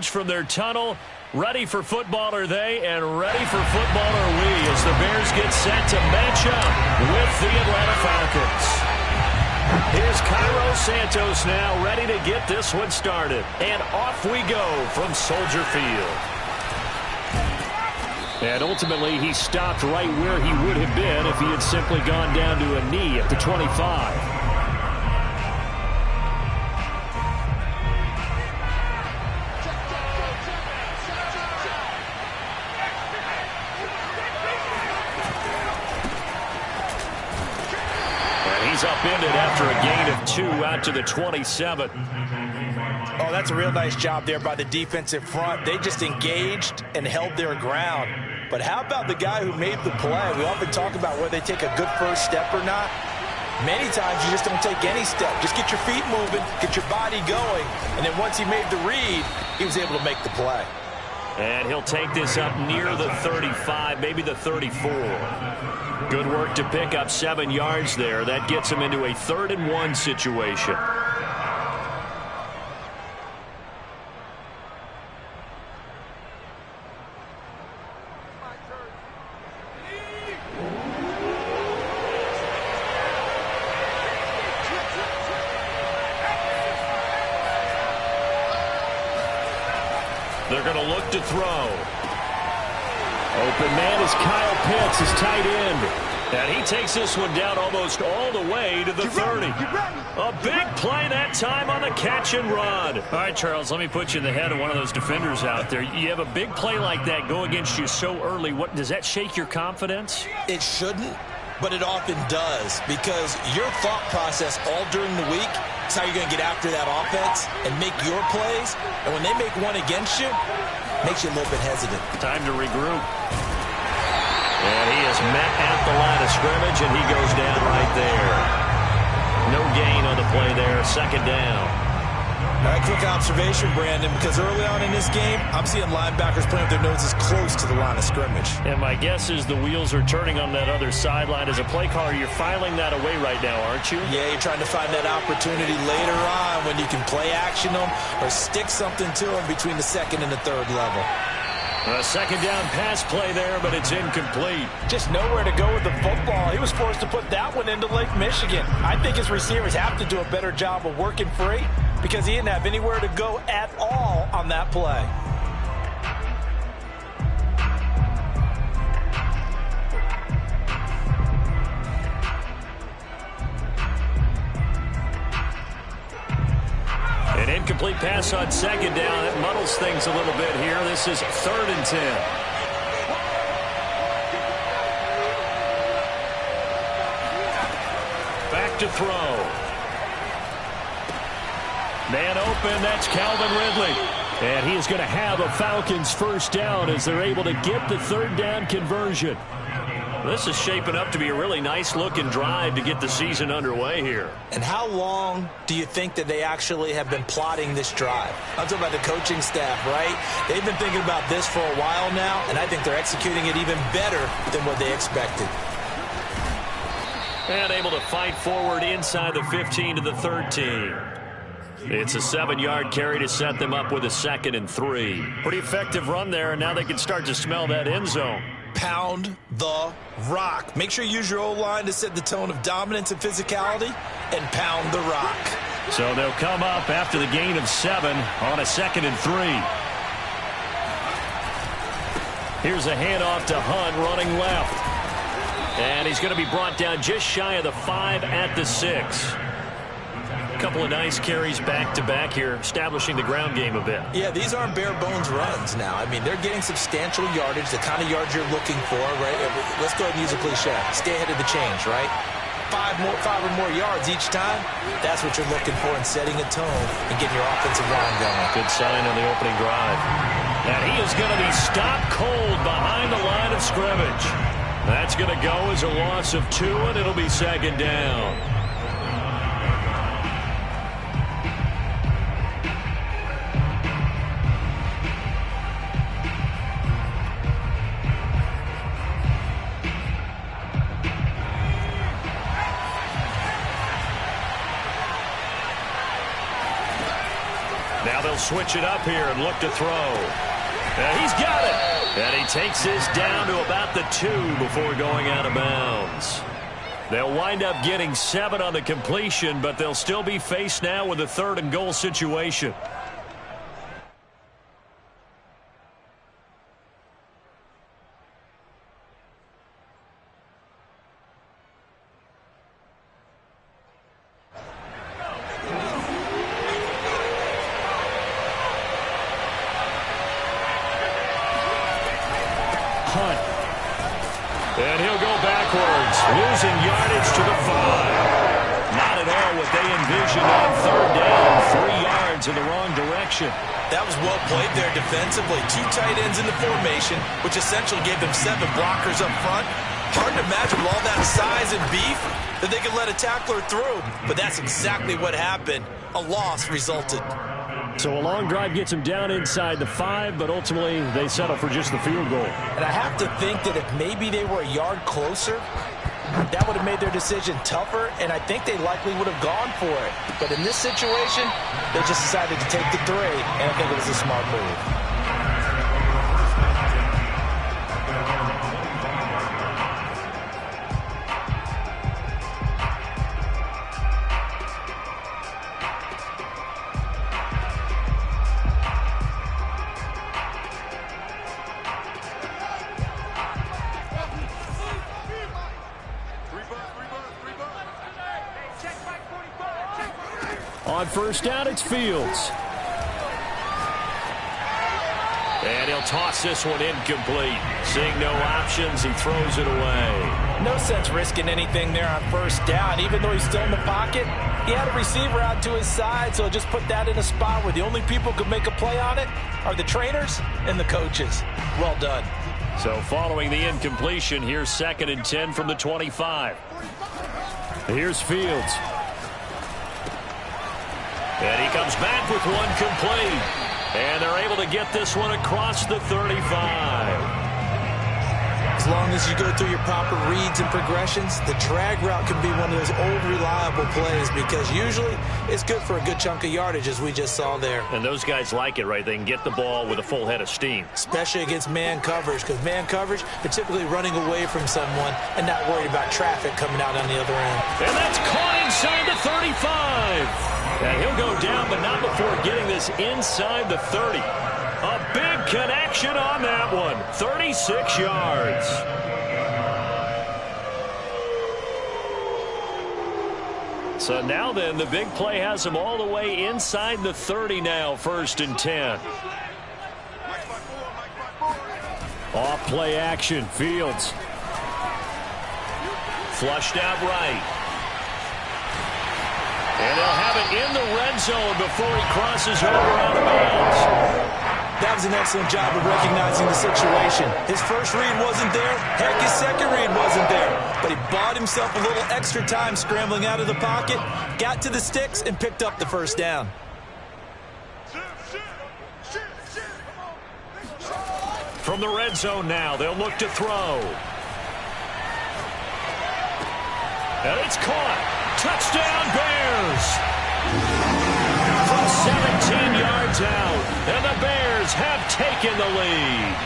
From their tunnel, ready for football are they, and ready for football are we as the Bears get set to match up with the Atlanta Falcons. Here's Cairo Santos now ready to get this one started. And off we go from Soldier Field. And ultimately, he stopped right where he would have been if he had simply gone down to a knee at the 25. He's upended after a gain of 2 out to the 27. Oh, that's a real nice job there by the defensive front. They just engaged and held their ground. But how about the guy who made the play? We often talk about whether they take a good first step or not. Many times you just don't take any step. Just get your feet moving, get your body going. And then once he made the read, he was able to make the play. And he'll take this up near the 35, maybe the 34. Good work to pick up 7 yards there. That gets him into a 3rd and 1 situation. They're going to look to throw. Open man is Kyle Pitts, his tight end. And he takes this one down almost all the way to the 30. A big play that time on the catch and run. All right, Charles, let me put you in the head of one of those defenders out there. You have a big play like that go against you so early. What does that shake your confidence? It shouldn't, but it often does, because your thought process all during the week is how you're going to get after that offense and make your plays. And when they make one against you, it makes you a little bit hesitant. Time to regroup. And he is met at the line of scrimmage, and he goes down right there. No gain on the play there. 2nd down. All right, quick observation, Brandon, because early on in this game, I'm seeing linebackers playing with their noses close to the line of scrimmage. And my guess is the wheels are turning on that other sideline. As a play caller, you're filing that away right now, aren't you? Yeah, you're trying to find that opportunity later on when you can play action them or stick something to them between the 2nd and the 3rd level. A 2nd down pass play there, but it's incomplete. Just nowhere to go with the football. He was forced to put that one into Lake Michigan. I think his receivers have to do a better job of working free because he didn't have anywhere to go at all on that play. An incomplete pass on 2nd down. It muddles things a little bit here. This is 3rd and 10. Back to throw. Man open. That's Calvin Ridley. And he is going to have a Falcons 1st down as they're able to get the 3rd down conversion. This is shaping up to be a really nice-looking drive to get the season underway here. And how long do you think that they actually have been plotting this drive? I'm talking about the coaching staff, right? They've been thinking about this for a while now, and I think they're executing it even better than what they expected. And able to fight forward inside the 15 to the 13. It's a 7-yard carry to set them up with a 2nd and 3. Pretty effective run there, and now they can start to smell that end zone. Pound the rock. Make sure you use your O-line to set the tone of dominance and physicality, and pound the rock. So they'll come up after the gain of 7 on a 2nd and 3. Here's a handoff to Hunt running left. And he's going to be brought down just shy of the 5 at the 6. A couple of nice carries back-to-back here, establishing the ground game a bit. Yeah, these aren't bare-bones runs now. I mean, they're getting substantial yardage, the kind of yards you're looking for, right? Let's go ahead and use a cliche. Stay ahead of the change, right? 5 or more yards each time. That's what you're looking for in setting a tone and getting your offensive line going. Good sign on the opening drive. And he is going to be stopped cold behind the line of scrimmage. That's going to go as a loss of 2, and it'll be 2nd down. switch it up here and look to throw. And he's got it. And he takes this down to about the 2 before going out of bounds. They'll wind up getting 7 on the completion, but they'll still be faced now with a 3rd and goal situation. And he'll go backwards, losing yardage to the 5. Not at all what they envisioned on 3rd down, 3 yards in the wrong direction. That was well played there defensively. 2 tight ends in the formation, which essentially gave them 7 blockers up front. Hard to imagine with all that size and beef that they could let a tackler through. But that's exactly what happened. A loss resulted. So a long drive gets them down inside the 5, but ultimately they settle for just the field goal. And I have to think that if maybe they were a yard closer, that would have made their decision tougher, and I think they likely would have gone for it. But in this situation, they just decided to take the 3, and I think it was a smart move. On 1st down, it's Fields. And he'll toss this one incomplete. Seeing no options, he throws it away. No sense risking anything there on 1st down. Even though he's still in the pocket, he had a receiver out to his side, so just put that in a spot where the only people who could make a play on it are the trainers and the coaches. Well done. So following the incompletion, here's 2nd and 10 from the 25. Here's Fields. And he comes back with one complete. And they're able to get this one across the 35. As long as you go through your proper reads and progressions, the drag route can be one of those old reliable plays because usually it's good for a good chunk of yardage as we just saw there. And those guys like it, right? They can get the ball with a full head of steam. Especially against man coverage, because man coverage, they're typically running away from someone and not worried about traffic coming out on the other end. And that's caught inside the 35. And he'll go down, but not before getting this inside the 30. A big connection on that one. 36 yards. So now then, the big play has him all the way inside the 30 now, 1st and 10. Off play action, Fields. Flushed out right. And they'll have it in the red zone before he crosses over out of bounds. That was an excellent job of recognizing the situation. His first read wasn't there. Heck, his second read wasn't there. But he bought himself a little extra time scrambling out of the pocket, got to the sticks, and picked up the 1st down. From the red zone now, they'll look to throw. And it's caught. Touchdown, Bears! From 17 yards out, and the Bears have taken the lead.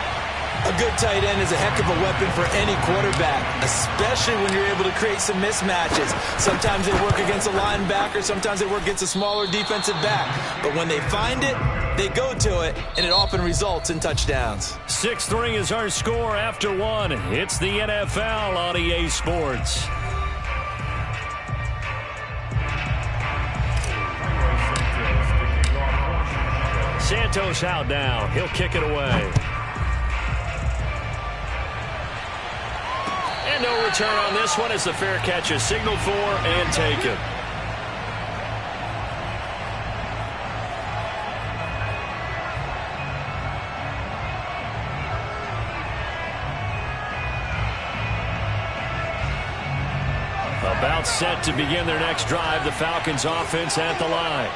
A good tight end is a heck of a weapon for any quarterback, especially when you're able to create some mismatches. Sometimes they work against a linebacker, sometimes they work against a smaller defensive back. But when they find it, they go to it, and it often results in touchdowns. 6-3 is our score after 1. It's the NFL on EA Sports. Santos out now. He'll kick it away. And no return on this one as the fair catch is signaled for and taken. About set to begin their next drive, the Falcons offense at the line.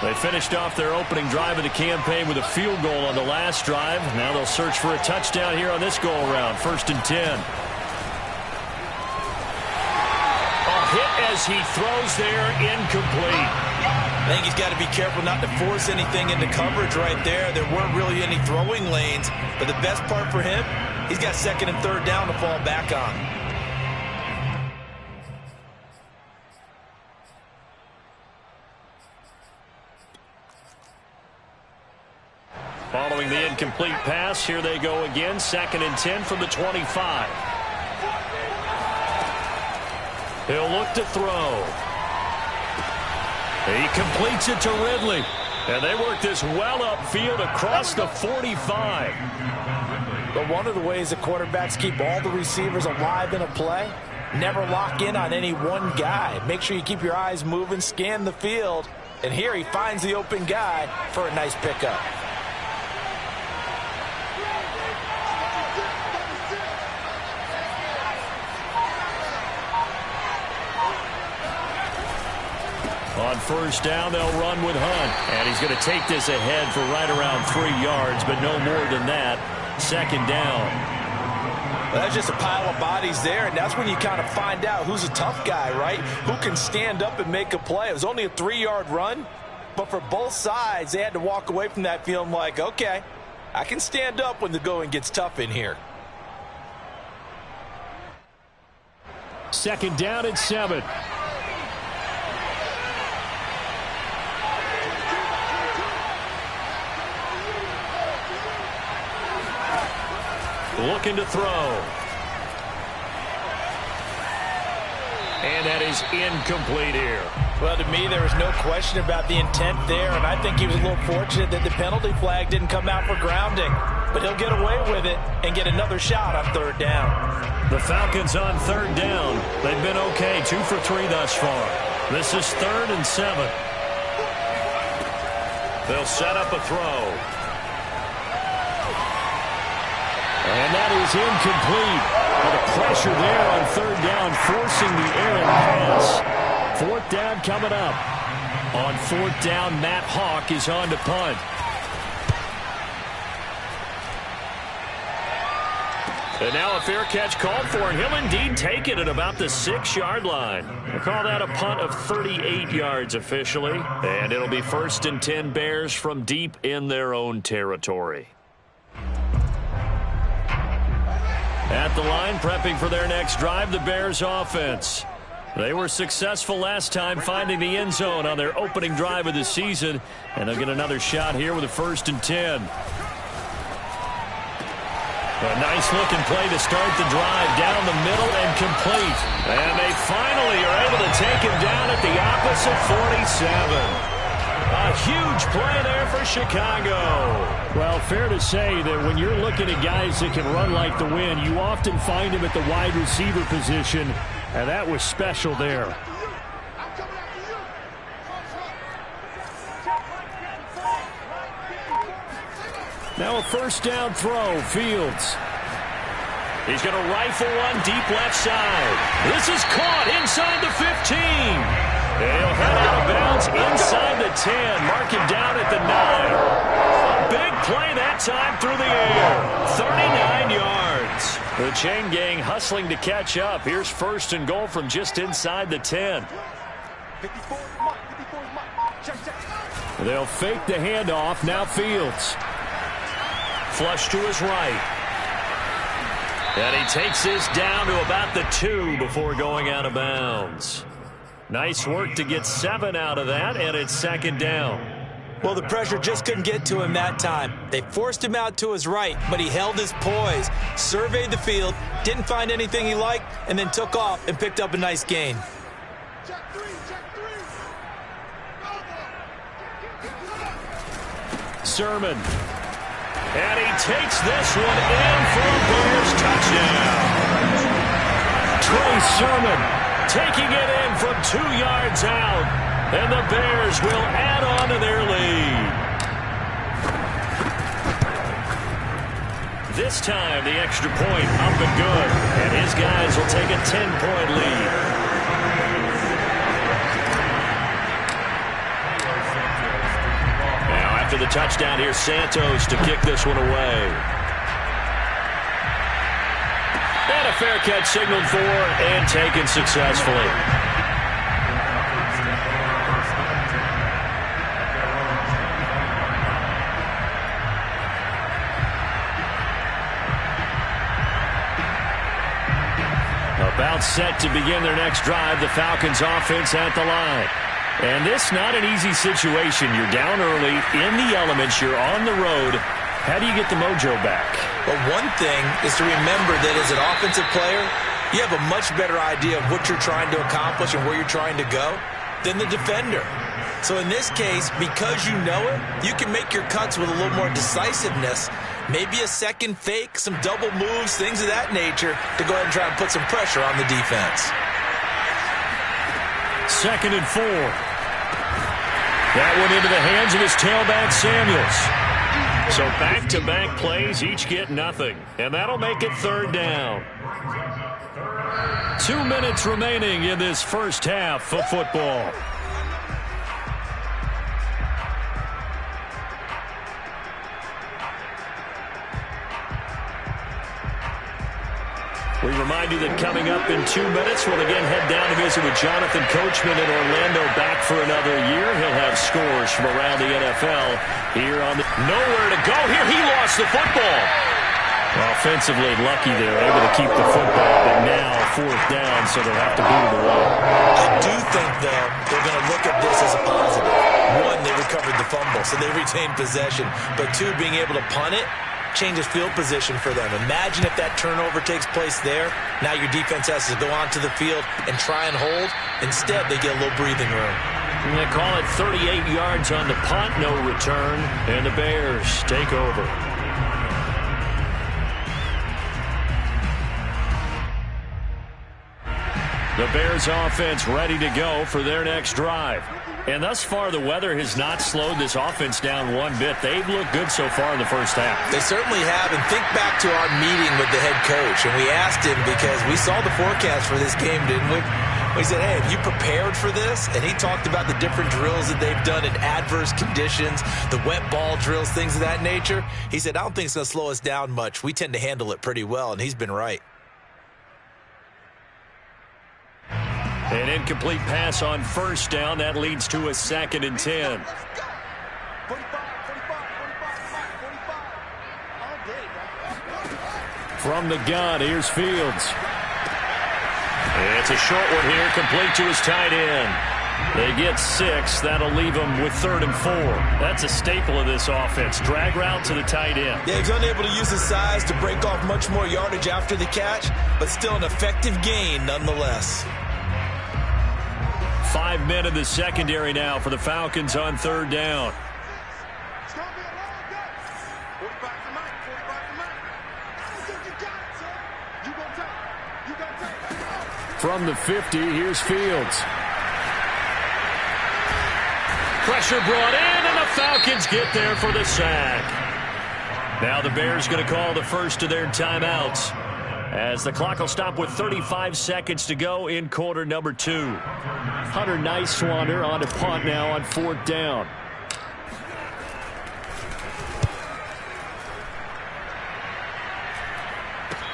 They finished off their opening drive of the campaign with a field goal on the last drive. Now they'll search for a touchdown here on this go-around. 1st and 10. A hit as he throws there, incomplete. I think he's got to be careful not to force anything into coverage right there. There weren't really any throwing lanes, but the best part for him, he's got second and third down to fall back on. Following the incomplete pass, here they go again. 2nd and 10 from the 25. He'll look to throw. He completes it to Ridley. And they work this well upfield across the 45. But one of the ways the quarterbacks keep all the receivers alive in a play, never lock in on any one guy. Make sure you keep your eyes moving, scan the field. And here he finds the open guy for a nice pickup. On first down, they'll run with Hunt. And he's going to take this ahead for right around 3 yards, but no more than that. 2nd down. Well, that's just a pile of bodies there, and that's when you kind of find out who's a tough guy, right? Who can stand up and make a play. It was only a 3-yard run, but for both sides, they had to walk away from that feeling like, okay, I can stand up when the going gets tough in here. 2nd down and 7. Looking to throw. And that is incomplete here. Well, to me, there was no question about the intent there, and I think he was a little fortunate that the penalty flag didn't come out for grounding. But he'll get away with it and get another shot on 3rd down. The Falcons on 3rd down. They've been okay, 2 for 3 thus far. This is 3rd and 7. They'll set up a throw. And that is incomplete. With a pressure there on 3rd down, forcing the errant pass. 4th down coming up. On 4th down, Matt Hawk is on to punt. And now a fair catch called for, and he'll indeed take it at about the 6-yard line. We'll call that a punt of 38 yards officially. And it'll be 1st and 10 Bears from deep in their own territory. At the line, prepping for their next drive, the Bears offense. They were successful last time finding the end zone on their opening drive of the season, and they'll get another shot here with a 1st and 10. A nice-looking play to start the drive down the middle and complete. And they finally are able to take him down at the opposite 47. A huge play there for Chicago. Well, fair to say that when you're looking at guys that can run like the wind, you often find him at the wide receiver position, and that was special there. Now a 1st down throw, Fields. He's going to rifle one deep left side. This is caught inside the 15. And he'll head out of bounds inside the 10. Mark him down at the 9. A big play that time through the air. 39 yards. The chain gang hustling to catch up. Here's 1st and goal from just inside the 10. They'll fake the handoff. Now Fields. Flush to his right. And he takes this down to about the 2 before going out of bounds. Nice work to get 7 out of that, and it's 2nd down. Well, the pressure just couldn't get to him that time. They forced him out to his right, but he held his poise, surveyed the field, didn't find anything he liked, and then took off and picked up a nice gain. Sermon. And he takes this one in for a Bears touchdown. Trey Sermon taking it in from 2 yards out. And the Bears will add on to their lead. This time, the extra point up and good. And his guys will take a 10-point lead. After the touchdown, here's Santos to kick this one away. And a fair catch signaled for and taken successfully. About set to begin their next drive, the Falcons offense at the line. And this not an easy situation. You're down early, in the elements, you're on the road. How do you get the mojo back? Well, one thing is to remember that as an offensive player, you have a much better idea of what you're trying to accomplish and where you're trying to go than the defender. So in this case, because you know it, you can make your cuts with a little more decisiveness. Maybe a second fake, some double moves, things of that nature to go ahead and try and put some pressure on the defense. 2nd and 4. That one into the hands of his tailback, Samuels. So back-to-back plays, each get nothing. And that'll make it 3rd down. 2 minutes remaining in this first half of football. We remind you that coming up in 2 minutes, we'll again head down to visit with Jonathan Coachman in Orlando, back for another year. He'll have scores from around the NFL here on the... Nowhere to go here. He lost the football. Offensively lucky there, able to keep the football, but now 4th down, so they'll have to boot it away. I do think, though, they're going to look at this as a positive. One, they recovered the fumble, so they retained possession. But two, being able to punt it changes field position for them. Imagine if that turnover takes place there. Now your defense has to go onto the field and try and hold. Instead, they get a little breathing room. And they call it 38 yards on the punt, no return, and the Bears take over. The Bears offense ready to go for their next drive. And thus far, the weather has not slowed this offense down one bit. They've looked good so far in the first half. They certainly have. And think back to our meeting with the head coach. And we asked him, because we saw the forecast for this game, didn't we? We said, hey, have you prepared for this? And he talked about the different drills that they've done in adverse conditions, the wet ball drills, things of that nature. He said, I don't think it's going to slow us down much. We tend to handle it pretty well, and he's been right. An incomplete pass on 1st down. That leads to a 2nd and 10. From the gun, here's Fields. It's a short one here, complete to his tight end. They get 6. That'll leave them with 3rd and 4. That's a staple of this offense. Drag route to the tight end. Yeah, he's unable to use his size to break off much more yardage after the catch, but still an effective gain nonetheless. 5 men in the secondary now for the Falcons on 3rd down. From the 50, here's Fields. Pressure brought in, and the Falcons get there for the sack. Now the Bears going to call the first of their timeouts, as the clock will stop with 35 seconds to go in quarter number 2. Hunter Nicewander on a punt now on 4th down.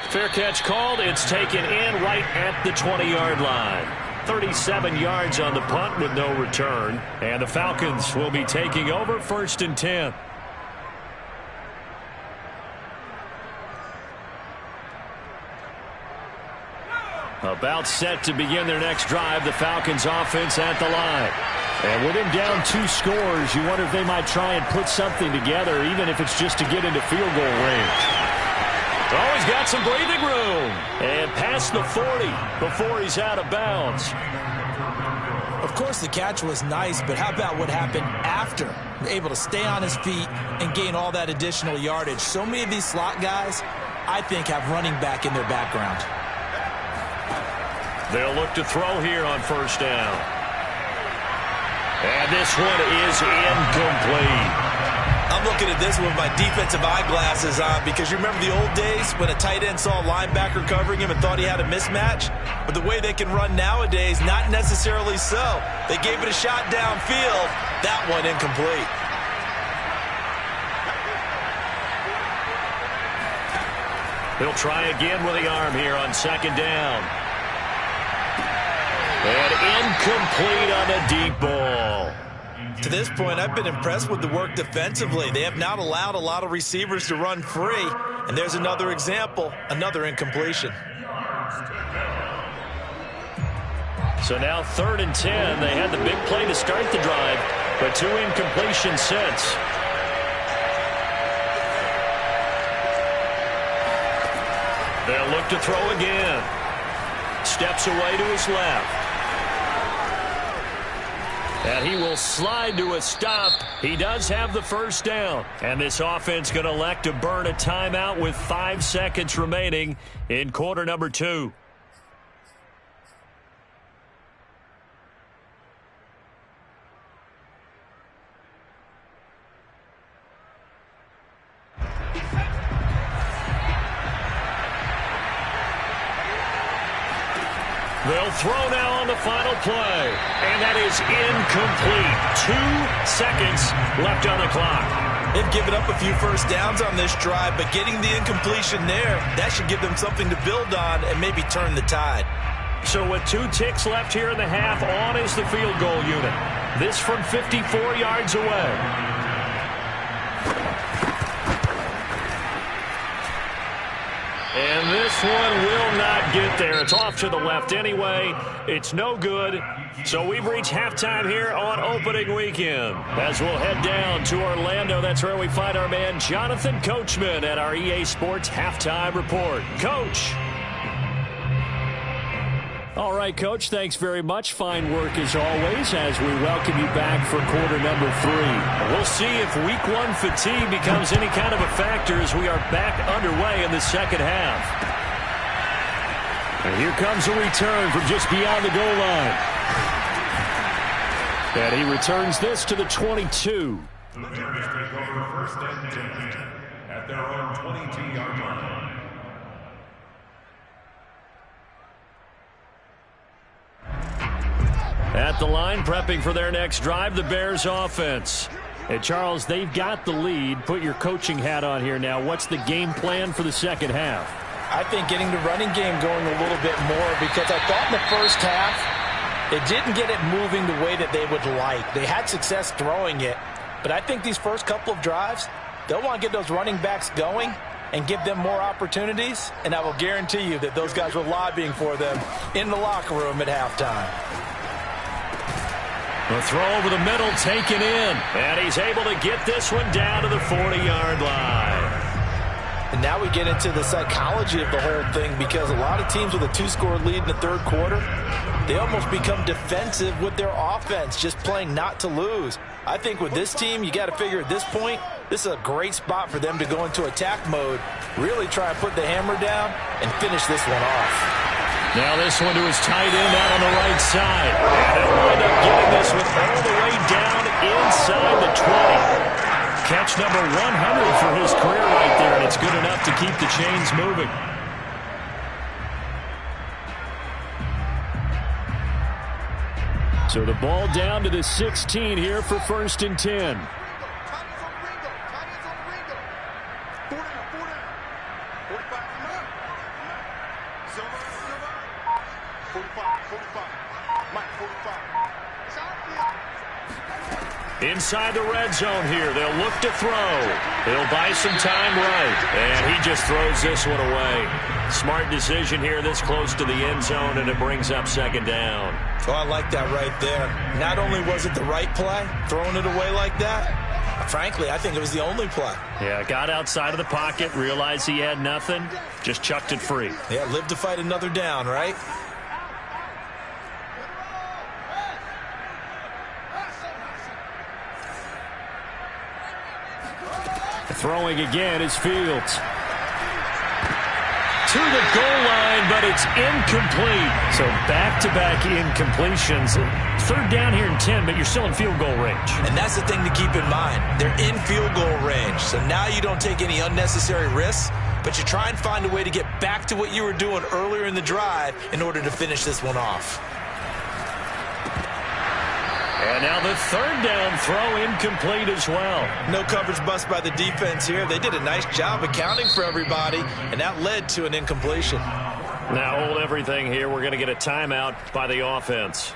Fair catch called. It's taken in right at the 20-yard line. 37 yards on the punt with no return. And the Falcons will be taking over 1st and 10. About set to begin their next drive, the Falcons offense at the line. And with him down 2 scores, you wonder if they might try and put something together, even if it's just to get into field goal range. Oh, he's got some breathing room. And past the 40 before he's out of bounds. Of course, the catch was nice, but how about what happened after? Able to stay on his feet and gain all that additional yardage. So many of these slot guys, I think, have running back in their background. They'll look to throw here on 1st down. And this one is incomplete. I'm looking at this with my defensive eyeglasses on, because you remember the old days when a tight end saw a linebacker covering him and thought he had a mismatch? But the way they can run nowadays, not necessarily so. They gave it a shot downfield. That one incomplete. He'll try again with the arm here on 2nd down. And incomplete on a deep ball. To this point, I've been impressed with the work defensively. They have not allowed a lot of receivers to run free. And there's another example, another incompletion. So now 3rd and 10. They had the big play to start the drive, but 2 incompletions since. They'll look to throw again. Steps away to his left. And he will slide to a stop. He does have the first down. And this offense going to elect to burn a timeout with 5 seconds remaining in quarter number 2. They'll throw now on the final play. And that is incomplete. 2 seconds left on the clock. They've given up a few first downs on this drive, but getting the incompletion there, that should give them something to build on and maybe turn the tide. So with 2 ticks left here in the half, on is the field goal unit. This from 54 yards away. And this one will not get there. It's off to the left anyway. It's no good. So we've reached halftime here on opening weekend. As we'll head down to Orlando, that's where we find our man Jonathan Coachman at our EA Sports Halftime Report. Coach. All right, Coach, thanks very much. Fine work as always as we welcome you back for quarter number 3. We'll see if week 1 fatigue becomes any kind of a factor as we are back underway in the second half. And here comes a return from just beyond the goal line. And he returns this to the 22. The Bears take over 1st and 10 at their own 22-yard line. At the line, prepping for their next drive, the Bears offense. And Charles, they've got the lead. Put your coaching hat on here now. What's the game plan for the second half? I think getting the running game going a little bit more, because I thought in the first half it didn't get it moving the way that they would like. They had success throwing it, but I think these first couple of drives, they'll want to get those running backs going and give them more opportunities, and I will guarantee you that those guys were lobbying for them in the locker room at halftime. The throw over the middle taken in. And he's able to get this one down to the 40-yard line. And now we get into the psychology of the whole thing, because a lot of teams with a 2-score lead in the third quarter, they almost become defensive with their offense, just playing not to lose. I think with this team, you got to figure at this point, this is a great spot for them to go into attack mode, really try and put the hammer down and finish this one off. Now this one to his tight end out on the right side. And he'll wind up getting this one all the way down inside the 20. Catch number 100 for his career right there, and it's good enough to keep the chains moving. So the ball down to the 16 here for 1st and 10. Inside the red zone here. They'll look to throw. He'll buy some time right. And he just throws this one away. Smart decision here this close to the end zone, and it brings up 2nd down. Oh, I like that right there. Not only was it the right play, throwing it away like that, frankly, I think it was the only play. Yeah, got outside of the pocket, realized he had nothing, just chucked it free. Yeah, live to fight another down, right? Throwing again is Fields. To the goal line, but it's incomplete. So back-to-back incompletions. 3rd down here in 10, but you're still in field goal range. And that's the thing to keep in mind. They're in field goal range. So now you don't take any unnecessary risks, but you try and find a way to get back to what you were doing earlier in the drive in order to finish this one off. And now the 3rd down throw incomplete as well. No coverage bust by the defense here. They did a nice job accounting for everybody, and that led to an incompletion. Now hold everything here. We're going to get a timeout by the offense.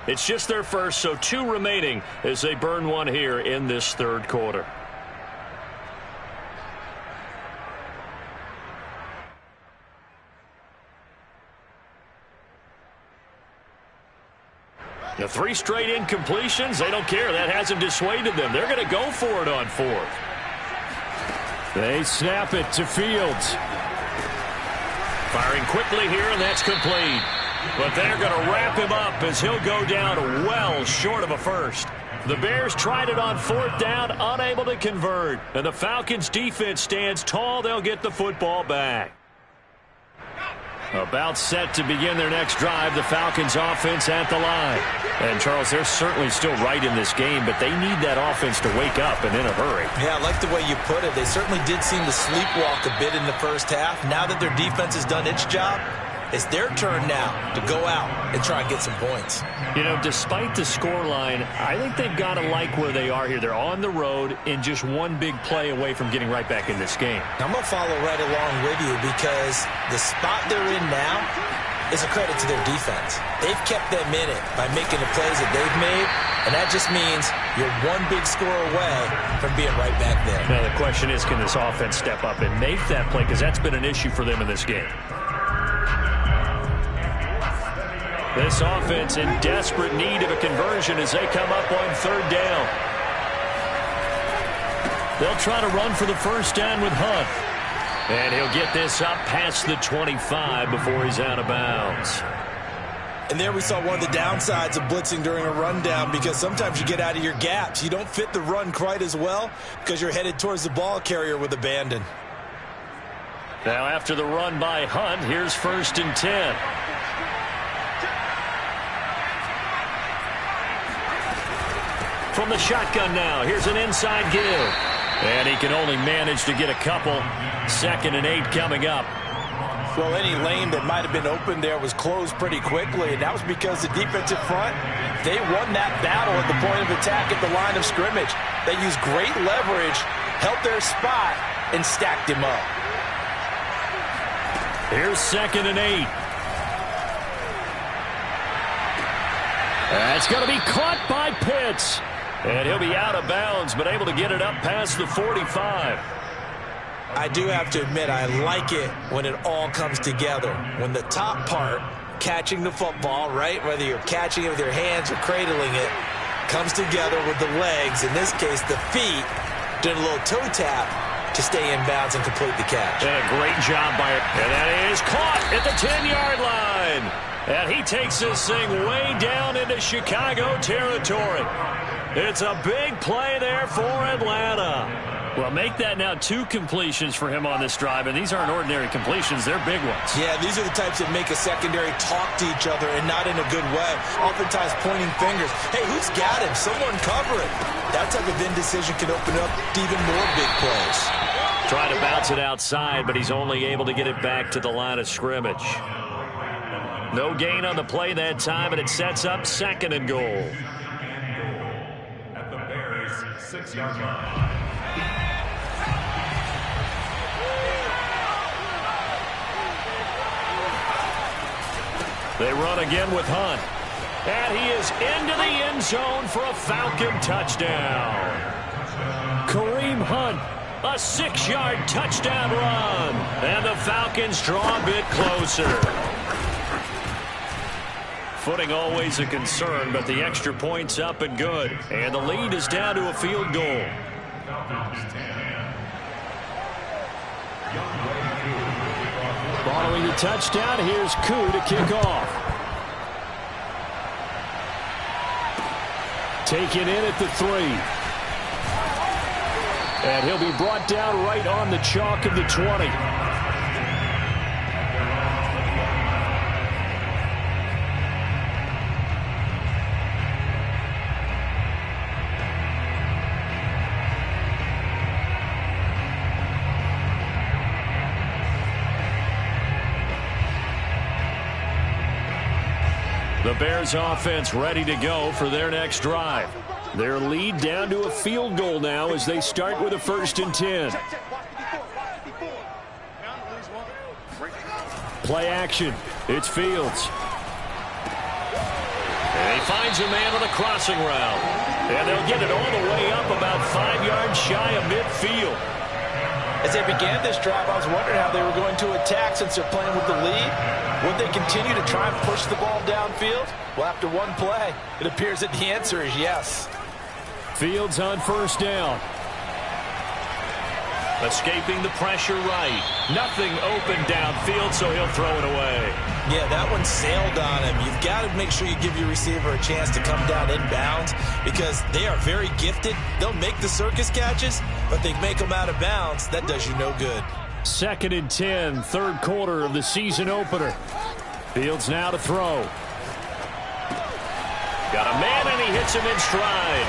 It's just their first, so 2 remaining as they burn one here in this 3rd quarter. The 3 straight incompletions, they don't care. That hasn't dissuaded them. They're going to go for it on 4th. They snap it to Fields. Firing quickly here, and that's complete. But they're going to wrap him up as he'll go down well short of a first. The Bears tried it on 4th down, unable to convert. And the Falcons' defense stands tall. They'll get the football back. About set to begin their next drive, the Falcons' offense at the line. And, Charles, they're certainly still right in this game, but they need that offense to wake up and in a hurry. Yeah, I like the way you put it. They certainly did seem to sleepwalk a bit in the first half. Now that their defense has done its job, it's their turn now to go out and try and get some points. You know, despite the scoreline, I think they've got to like where they are here. They're on the road and just one big play away from getting right back in this game. I'm going to follow right along with you because the spot they're in now is a credit to their defense. They've kept them in it by making the plays that they've made, and that just means you're one big score away from being right back there. Now, the question is, can this offense step up and make that play? Because that's been an issue for them in this game. This offense in desperate need of a conversion as they come up on 3rd down. They'll try to run for the first down with Hunt. And he'll get this up past the 25 before he's out of bounds. And there we saw one of the downsides of blitzing during a rundown, because sometimes you get out of your gaps. You don't fit the run quite as well because you're headed towards the ball carrier with abandon. Now after the run by Hunt, here's 1st and 10. From the shotgun now, here's an inside give. And he can only manage to get a couple. 2nd and 8 coming up. Well, any lane that might have been open there was closed pretty quickly, and that was because the defensive front, they won that battle at the point of attack at the line of scrimmage. They used great leverage, held their spot, and stacked him up. Here's 2nd and 8. That's going to be caught by Pitts. And he'll be out of bounds, but able to get it up past the 45. I do have to admit, I like it when it all comes together. When the top part, catching the football, right, whether you're catching it with your hands or cradling it, comes together with the legs, in this case the feet, doing a little toe tap to stay in bounds and complete the catch. And a great job by it. And that is caught at the 10-yard line. And he takes this thing way down into Chicago territory. It's a big play there for Atlanta. Well, make that now 2 completions for him on this drive, and these aren't ordinary completions. They're big ones. Yeah, these are the types that make a secondary talk to each other, and not in a good way. Oftentimes pointing fingers. Hey, who's got him? Someone cover it. That type of indecision can open up even more big plays. Trying to bounce it outside, but he's only able to get it back to the line of scrimmage. No gain on the play that time, and it sets up 2nd and goal. At the Bears' 6-yard line. They run again with Hunt. And he is into the end zone for a Falcon touchdown. Kareem Hunt, a 6-yard touchdown run. And the Falcons draw a bit closer. Footing always a concern, but the extra point's up and good. And the lead is down to a field goal. Following the touchdown, here's Koo to kick off. Taken in at the 3. And he'll be brought down right on the chalk of the 20. The Bears offense ready to go for their next drive. Their lead down to a field goal now as they start with a 1st and 10. Play action. It's Fields. And he finds a man on the crossing route. And they'll get it all the way up about 5 yards shy of midfield. As they began this drive, I was wondering how they were going to attack since they're playing with the lead. Would they continue to try and push the ball downfield? Well, after one play, it appears that the answer is yes. Fields on first down. Escaping the pressure right. Nothing open downfield, so he'll throw it away. Yeah, that one sailed on him. You've got to make sure you give your receiver a chance to come down inbounds because they are very gifted. They'll make the circus catches, but they make them out of bounds. That does you no good. 2nd and 10, third quarter of the season opener. Fields now to throw. Got a man, and he hits him in stride.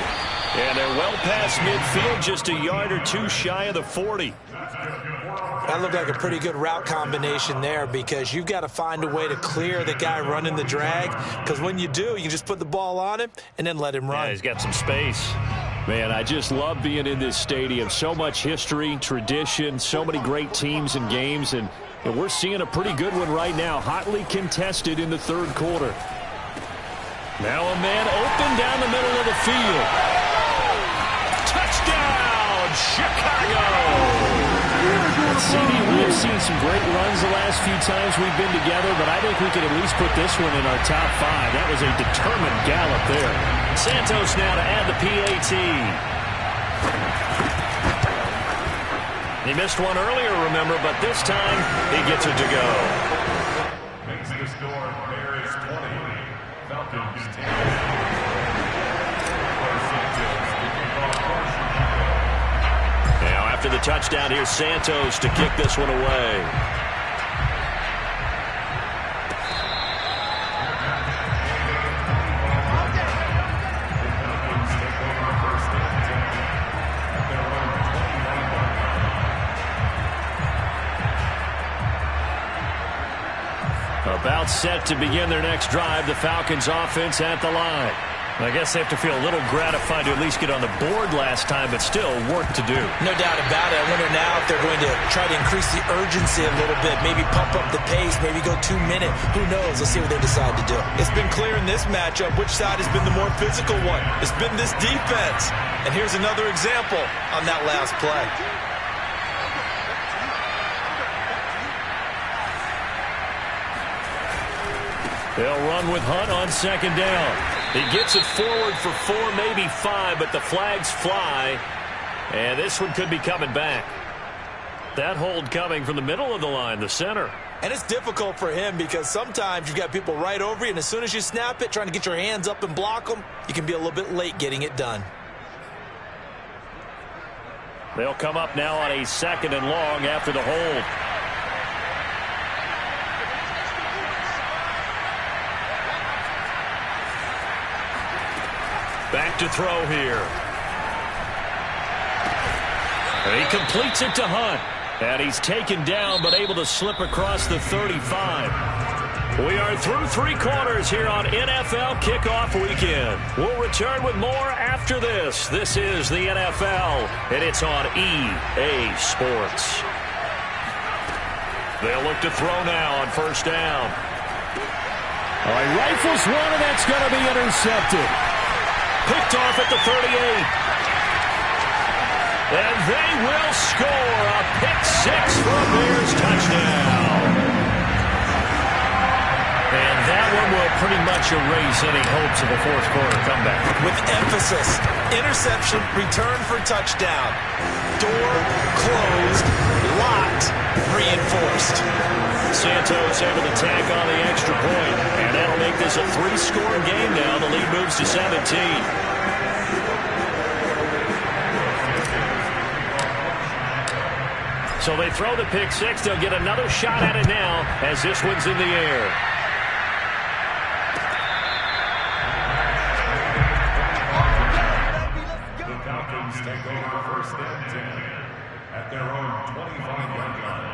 And they're well past midfield, just a yard or two shy of the 40. That looked like a pretty good route combination there because you've got to find a way to clear the guy running the drag because when you do, you can just put the ball on him and then let him run. Yeah, he's got some space. Man, I just love being in this stadium. So much history, tradition, so many great teams and games, and we're seeing a pretty good one right now, hotly contested in the third quarter. Now a man open down the middle of the field. Touchdown, Chicago! CD, we have seen some great runs the last few times we've been together, but I think we could at least put this one in our top 5. That was a determined gallop there. Santos now to add the PAT. He missed one earlier, remember, but this time he gets it to go. Makes the score Bears 20, Falcons 10. After the touchdown, here's Santos to kick this one away. About set to begin their next drive, the Falcons offense at the line. I guess they have to feel a little gratified to at least get on the board last time, but still work to do. No doubt about it. I wonder now if they're going to try to increase the urgency a little bit, maybe pump up the pace, maybe go 2 minute. Who knows? Let's see what they decide to do. It's been clear in this matchup which side has been the more physical one. It's been this defense. And here's another example on that last play. They'll run with Hunt on second down. He gets it forward for 4, maybe 5, but the flags fly. And this one could be coming back. That hold coming from the middle of the line, the center. And it's difficult for him because sometimes you've got people right over you, and as soon as you snap it, trying to get your hands up and block them, you can be a little bit late getting it done. They'll come up now on a 2nd and long after the hold. Back to throw here. And he completes it to Hunt. And he's taken down but able to slip across the 35. We are through 3 quarters here on NFL Kickoff Weekend. We'll return with more after this. This is the NFL, and it's on EA Sports. They'll look to throw now on first down. All right, rifles one, and that's going to be intercepted. Picked off at the 38. And they will score a pick 6 for a Bears touchdown. And that one will pretty much erase any hopes of a fourth quarter comeback. With emphasis, interception, return for touchdown. Door closed, locked, reinforced. Santos able to tack on the extra point, and that'll make this a 3-score game now. The lead moves to 17. So they throw the pick 6. They'll get another shot at it now as this one's in the air. The Falcons take over first and 10 at their own 25-yard line.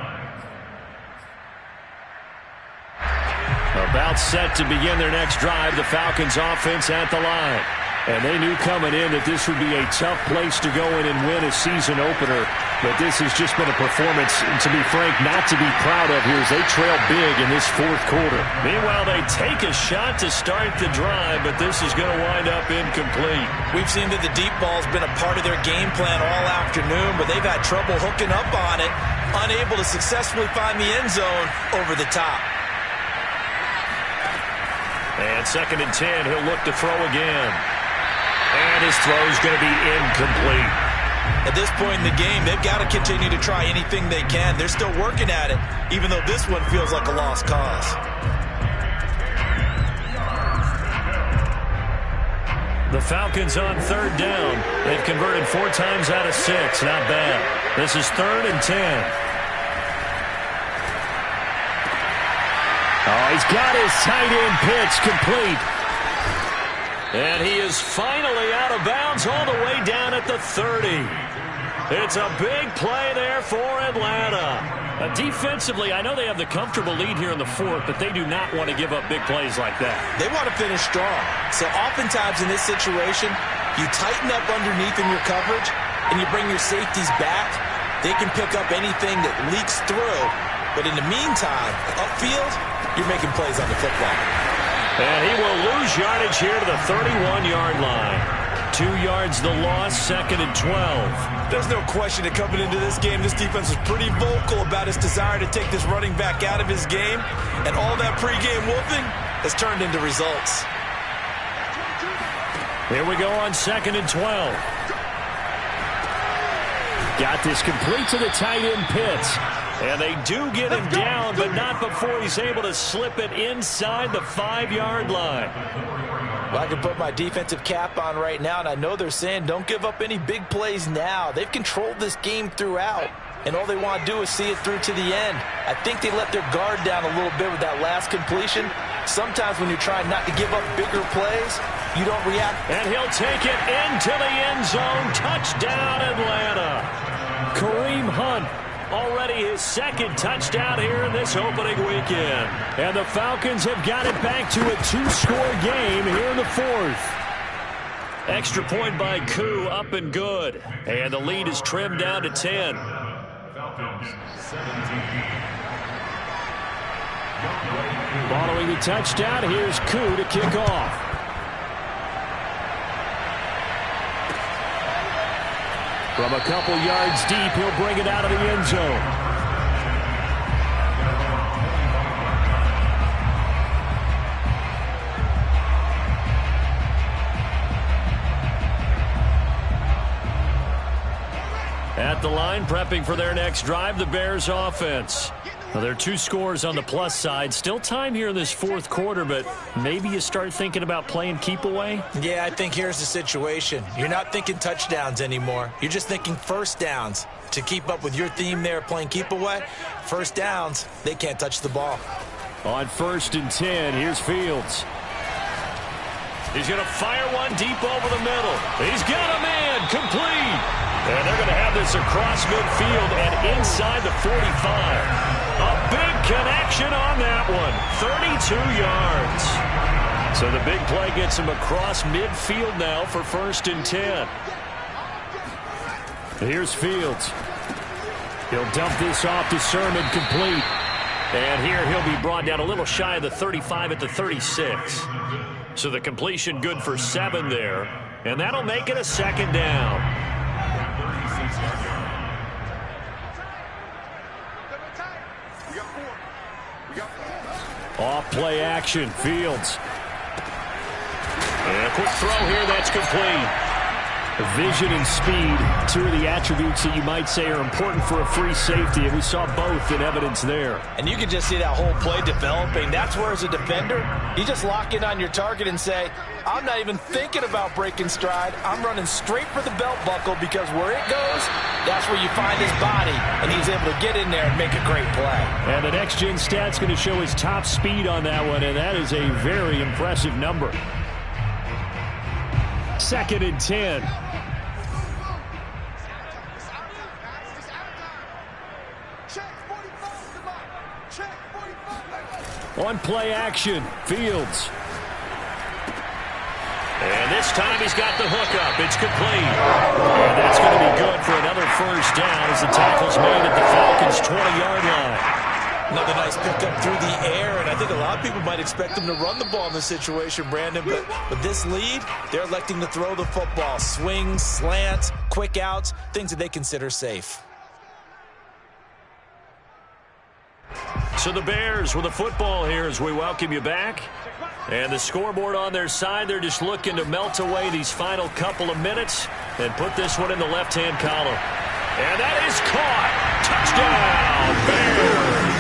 About set to begin their next drive, the Falcons offense at the line. And they knew coming in that this would be a tough place to go in and win a season opener. But this has just been a performance, to be frank, not to be proud of here as they trail big in this fourth quarter. Meanwhile, they take a shot to start the drive, but this is going to wind up incomplete. We've seen that the deep ball's been a part of their game plan all afternoon, but they've had trouble hooking up on it, unable to successfully find the end zone over the top. And 2nd and 10, he'll look to throw again. And his throw's going to be incomplete. At this point in the game, they've got to continue to try anything they can. They're still working at it, even though this one feels like a lost cause. The Falcons on 3rd down. They've converted 4 times out of 6. Not bad. This is 3rd and 10. Oh, he's got his tight end pitch complete. And he is finally out of bounds all the way down at the 30. It's a big play there for Atlanta. Defensively, I know they have the comfortable lead here in the 4th, but they do not want to give up big plays like that. They want to finish strong. So oftentimes in this situation, you tighten up underneath in your coverage, and you bring your safeties back. They can pick up anything that leaks through. But in the meantime, upfield, you're making plays on the football. And he will lose yardage here to the 31-yard line. 2 yards the loss, 2nd and 12. There's no question that coming into this game, this defense was pretty vocal about its desire to take this running back out of his game. And all that pregame wolfing has turned into results. Here we go on 2nd and 12. Got this complete to the tight end Pitts. And they do get him down, but not before he's able to slip it inside the 5-yard line. Well, I can put my defensive cap on right now, and I know they're saying don't give up any big plays now. They've controlled this game throughout, and all they want to do is see it through to the end. I think they let their guard down a little bit with that last completion. Sometimes when you're trying not to give up bigger plays, you don't react. And he'll take it into the end zone. Touchdown, Atlanta. Kareem Hunt. Already his 2nd touchdown here in this opening weekend. And the Falcons have got it back to a 2-score game here in the 4th. Extra point by Koo, up and good. And the lead is trimmed down to 10. Falcons 17. Following the touchdown, here's Koo to kick off. From a couple yards deep, he'll bring it out of the end zone. At the line, prepping for their next drive, the Bears offense. Well, there are 2 scores on the plus side. Still time here in this 4th quarter, but maybe you start thinking about playing keep away? Yeah, I think here's the situation. You're not thinking touchdowns anymore. You're just thinking first downs. To keep up with your theme there, playing keep away, first downs, they can't touch the ball. On 1st and 10, here's Fields. He's going to fire one deep over the middle. He's got a man, complete. And they're going to have this across midfield and inside the 45. A big connection on that one. 32 yards. So the big play gets him across midfield now for 1st and 10. Here's Fields. He'll dump this off to Sermon, complete. And here he'll be brought down a little shy of the 35 at the 36. So the completion good for 7 there. And that'll make it a 2nd down. Off play action, Fields. And a quick throw here, that's complete. Vision and speed, 2 of the attributes that you might say are important for a free safety, and we saw both in evidence there. And you can just see that whole play developing. That's where, as a defender, you just lock in on your target and say, I'm not even thinking about breaking stride. I'm running straight for the belt buckle, because where it goes, that's where you find his body, and he's able to get in there and make a great play. And the next-gen stat's going to show his top speed on that one, and that is a very impressive number. 2nd and 10. On play action, Fields. And this time he's got the hook up. It's complete. And that's going to be good for another first down as the tackle's made at the Falcons' 20-yard line. Another nice pickup through the air, and I think a lot of people might expect them to run the ball in this situation, Brandon, but with this lead, they're electing to throw the football. Swings, slants, quick outs, things that they consider safe. So the Bears with the football here as we welcome you back. And the scoreboard on their side, they're just looking to melt away these final couple of minutes and put this one in the left-hand column. And that is caught. Touchdown, Bears.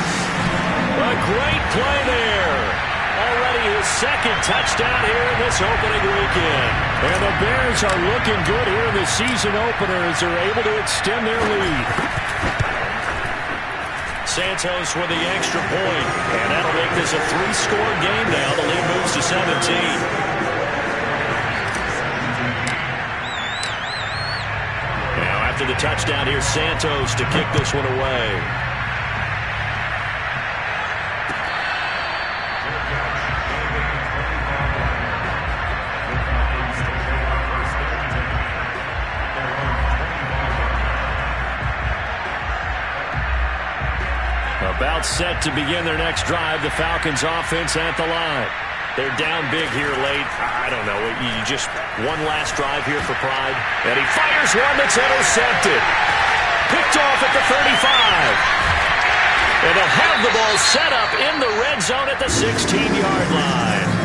A great play there. Already his second touchdown here in this opening weekend. And the Bears are looking good here in the season opener as they're able to extend their lead. Santos with the extra point, and that'll make this a 3-score game now. The lead moves to 17. Now after the touchdown, here's Santos to kick this one away. About set to begin their next drive, the Falcons offense at the line. They're down big here late. I don't know. You just one last drive here for pride. And he fires one that's intercepted. Picked off at the 35. And they'll have the ball set up in the red zone at the 16-yard line.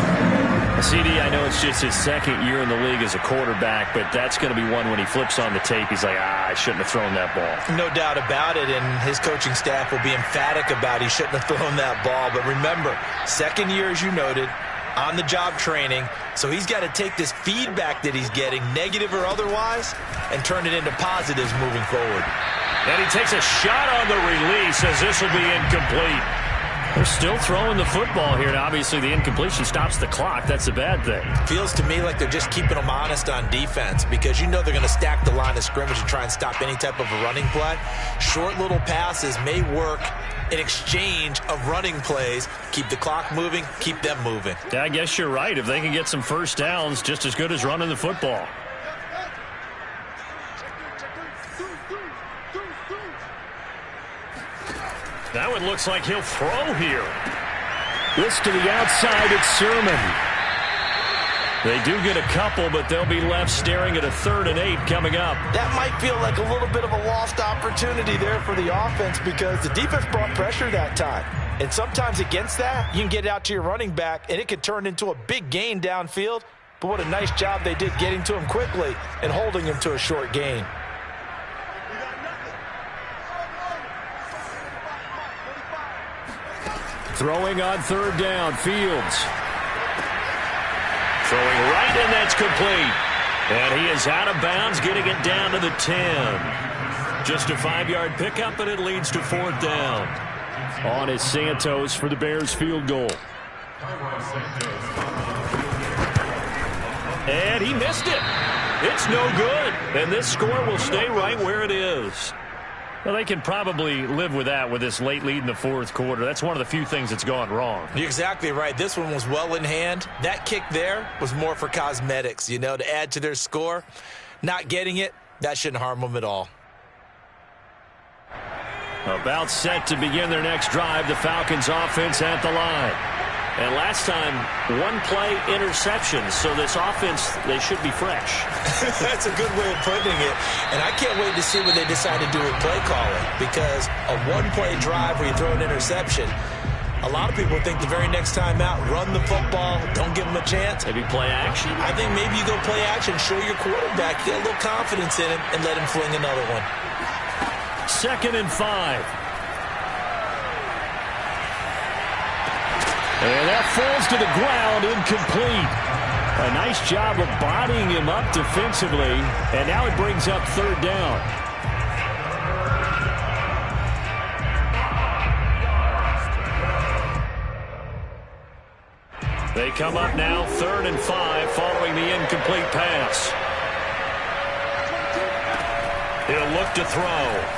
CD, I know it's just his second year in the league as a quarterback, but that's going to be one when he flips on the tape, he's like, I shouldn't have thrown that ball. No doubt about it, and his coaching staff will be emphatic about he shouldn't have thrown that ball. But remember, second year, as you noted, on-the-job training, so he's got to take this feedback that he's getting, negative or otherwise, and turn it into positives moving forward. And he takes a shot on the release as this will be incomplete. They're still throwing the football here, and obviously the incompletion stops the clock. That's a bad thing. Feels to me like they're just keeping them honest on defense because you know they're going to stack the line of scrimmage and try and stop any type of a running play. Short little passes may work in exchange of running plays. Keep the clock moving, keep them moving. Yeah, I guess you're right. If they can get some first downs, just as good as running the football. Now it looks like he'll throw here. This to the outside, it's Sermon. They do get a couple, but they'll be left staring at a 3rd and 8 coming up. That might feel like a little bit of a lost opportunity there for the offense because the defense brought pressure that time. And sometimes against that, you can get it out to your running back, and it could turn into a big gain downfield. But what a nice job they did getting to him quickly and holding him to a short gain. Throwing on 3rd down, Fields. Throwing right, and that's complete. And he is out of bounds, getting it down to the 10. Just a 5-yard pickup, and it leads to 4th down. On is Santos for the Bears field goal. And he missed it. It's no good. And this score will stay right where it is. Well, they can probably live with that with this late lead in the 4th quarter. That's one of the few things that's gone wrong. You're exactly right. This one was well in hand. That kick there was more for cosmetics, you know, to add to their score. Not getting it, that shouldn't harm them at all. About set to begin their next drive, the Falcons offense at the line. And last time, 1-play interception. So this offense, they should be fresh. That's a good way of putting it. And I can't wait to see what they decide to do with play calling. Because a 1-play drive where you throw an interception, a lot of people think the very next time out, run the football, don't give them a chance. Maybe play action? I think maybe you go play action, show your quarterback, get a little confidence in him, and let him fling another one. 2nd and 5. And that falls to the ground, incomplete. A nice job of bodying him up defensively, and now it brings up 3rd down. They come up now, 3rd and 5, following the incomplete pass. He'll look to throw.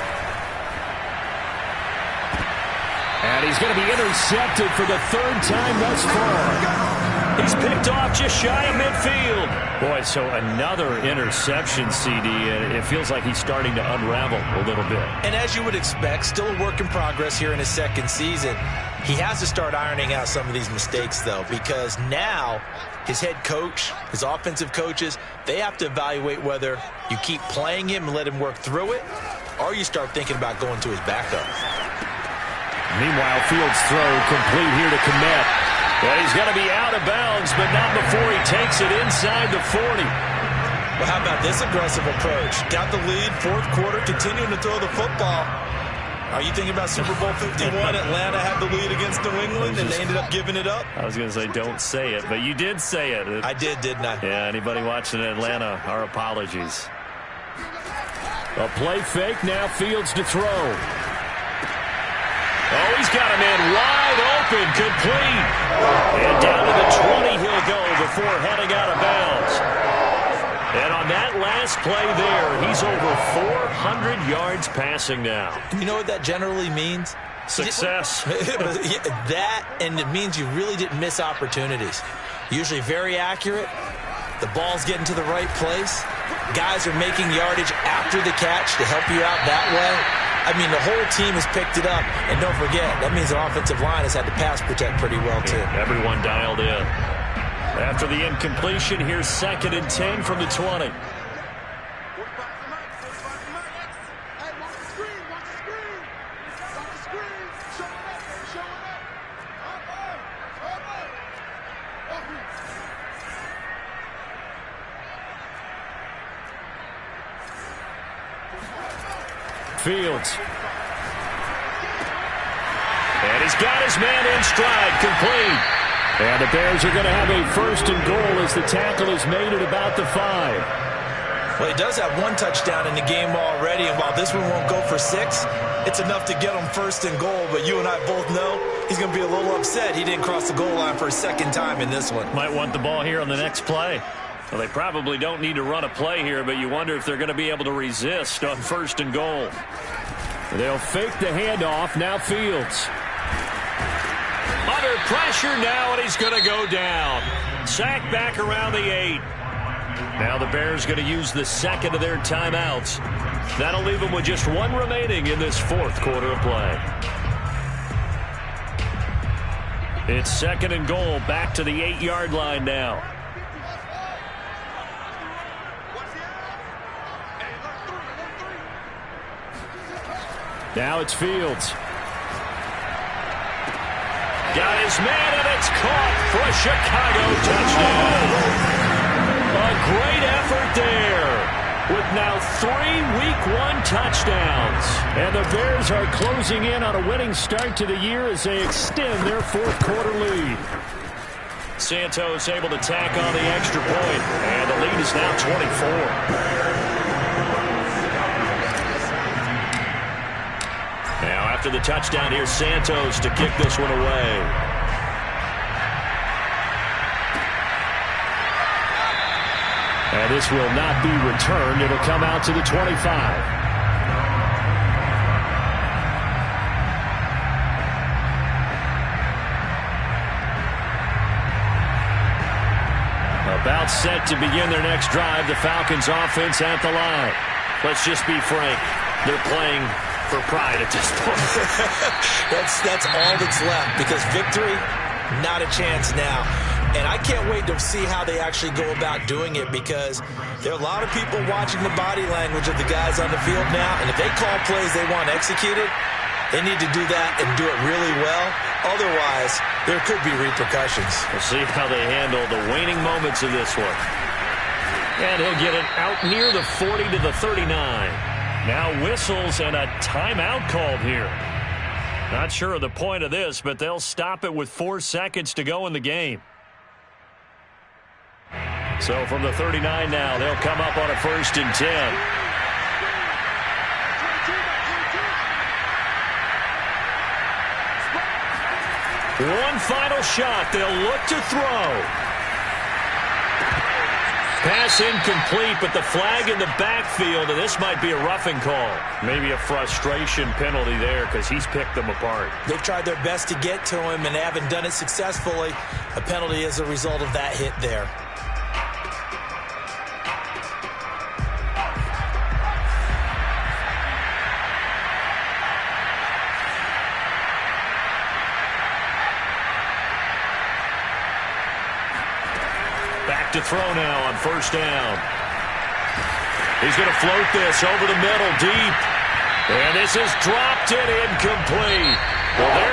And he's going to be intercepted for the 3rd time thus far. He's picked off just shy of midfield. Boy, so another interception, CD, and it feels like he's starting to unravel a little bit. And as you would expect, still a work in progress here in his second season. He has to start ironing out some of these mistakes, though, because now his head coach, his offensive coaches, they have to evaluate whether you keep playing him and let him work through it, or you start thinking about going to his backup. Meanwhile, Fields' throw complete here to Kmet. Well, he's going to be out of bounds, but not before he takes it inside the 40. Well, how about this aggressive approach? Got the lead, fourth quarter, continuing to throw the football. Are you thinking about Super Bowl 51? Atlanta had the lead against New England, and they ended up giving it up? I was going to say, don't say it, but you did say it. I did, didn't I? Yeah, anybody watching Atlanta, our apologies. A play fake, now Fields to throw. Oh, he's got a man wide open, complete. And down to the 20 he'll go before heading out of bounds. And on that last play there, he's over 400 yards passing now. You know what that generally means? Success. That, and it means you really didn't miss opportunities. Usually very accurate. The ball's getting to the right place. Guys are making yardage after the catch to help you out that way. I mean, the whole team has picked it up. And don't forget, that means the offensive line has had to pass protect pretty well, too. Everyone dialed in. After the incompletion, here's 2nd and 10 from the 20. Fields. And he's got his man in stride, complete. And the Bears are going to have a 1st and goal as the tackle is made at about the 5. Well, he does have one touchdown in the game already, and while this one won't go for 6, it's enough to get him 1st and goal. But you and I both know he's going to be a little upset he didn't cross the goal line for a 2nd time in this one. Might want the ball here on the next play. Well, they probably don't need to run a play here, but you wonder if they're going to be able to resist on 1st and goal. They'll fake the handoff. Now Fields. Under pressure now, and he's going to go down. Sacked back around the 8. Now the Bears going to use the 2nd of their timeouts. That'll leave them with just 1 remaining in this 4th quarter of play. It's 2nd and goal, back to the 8-yard line now. Now it's Fields. Got his man, and it's caught for a Chicago touchdown. A great effort there with now 3 Week 1 touchdowns. And the Bears are closing in on a winning start to the year as they extend their 4th quarter lead. Santos able to tack on the extra point, and the lead is now 24. Now after the touchdown, here's Santos to kick this one away. And this will not be returned. It'll come out to the 25. About set to begin their next drive. The Falcons offense at the line. Let's just be frank. They're playing for pride at this point. That's all that's left, because victory, not a chance now. And I can't wait to see how they actually go about doing it, because there are a lot of people watching the body language of the guys on the field now, and if they call plays they want executed, they need to do that and do it really well. Otherwise, there could be repercussions. We'll see how they handle the waning moments of this one. And he'll get it out near the 40 to the 39. Now whistles and a timeout called here. Not sure of the point of this, but they'll stop it with 4 seconds to go in the game. So from the 39 now, they'll come up on a 1st and 10. One final shot. They'll look to throw. Pass incomplete, but the flag in the backfield, and this might be a roughing call. Maybe a frustration penalty there because he's picked them apart. They've tried their best to get to him and haven't done it successfully. A penalty as a result of that hit there. Back to throw now on first down. He's going to float this over the middle deep. And this is dropped and incomplete. Well, there